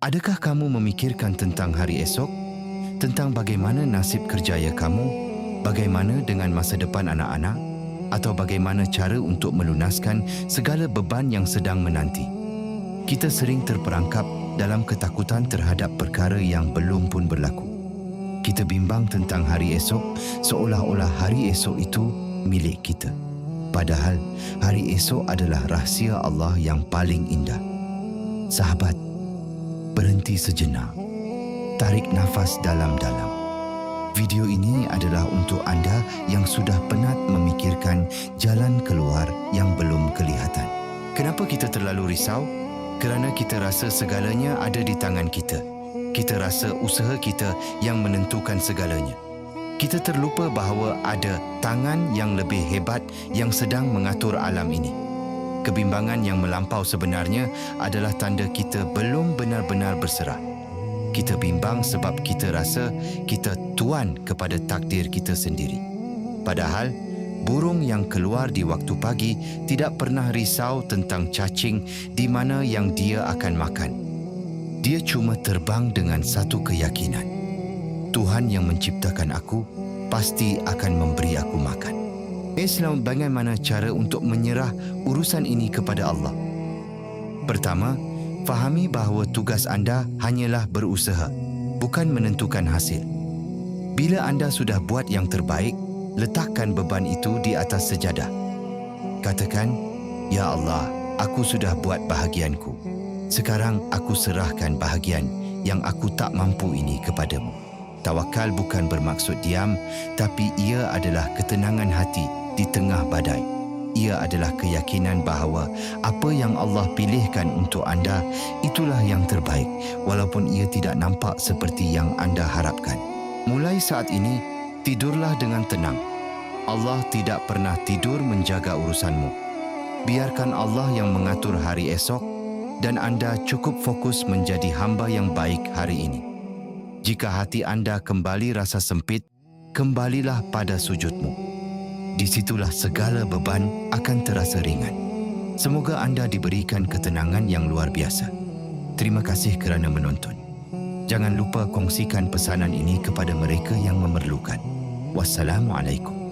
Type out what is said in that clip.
Adakah kamu memikirkan tentang hari esok? Tentang bagaimana nasib kerjaya kamu? Bagaimana dengan masa depan anak-anak? Atau bagaimana cara untuk melunaskan segala beban yang sedang menanti? Kita sering terperangkap dalam ketakutan terhadap perkara yang belum pun berlaku. Kita bimbang tentang hari esok seolah-olah hari esok itu milik kita. Padahal hari esok adalah rahsia Allah yang paling indah. Sahabat, berhenti sejenak. Tarik nafas dalam-dalam. Video ini adalah untuk anda yang sudah penat memikirkan jalan keluar yang belum kelihatan. Kenapa kita terlalu risau? Kerana kita rasa segalanya ada di tangan kita. Kita rasa usaha kita yang menentukan segalanya. Kita terlupa bahawa ada tangan yang lebih hebat yang sedang mengatur alam ini. Kebimbangan yang melampau sebenarnya adalah tanda kita belum benar-benar berserah. Kita bimbang sebab kita rasa kita tuan kepada takdir kita sendiri. Padahal, burung yang keluar di waktu pagi tidak pernah risau tentang cacing di mana yang dia akan makan. Dia cuma terbang dengan satu keyakinan. Tuhan yang menciptakan aku pasti akan memberi aku makan. Islam, bagaimana cara untuk menyerah urusan ini kepada Allah? Pertama, fahami bahawa tugas anda hanyalah berusaha, bukan menentukan hasil. Bila anda sudah buat yang terbaik, letakkan beban itu di atas sejadah. Katakan, "Ya Allah, aku sudah buat bahagianku. Sekarang aku serahkan bahagian yang aku tak mampu ini kepadamu." Tawakal bukan bermaksud diam, tapi ia adalah ketenangan hati di tengah badai. Ia adalah keyakinan bahawa apa yang Allah pilihkan untuk anda, itulah yang terbaik, walaupun ia tidak nampak seperti yang anda harapkan. Mulai saat ini, tidurlah dengan tenang. Allah tidak pernah tidur menjaga urusanmu. Biarkan Allah yang mengatur hari esok dan anda cukup fokus menjadi hamba yang baik hari ini. Jika hati anda kembali rasa sempit, kembalilah pada sujudmu. Di situlah segala beban akan terasa ringan. Semoga anda diberikan ketenangan yang luar biasa. Terima kasih kerana menonton. Jangan lupa kongsikan pesanan ini kepada mereka yang memerlukan. Wassalamualaikum.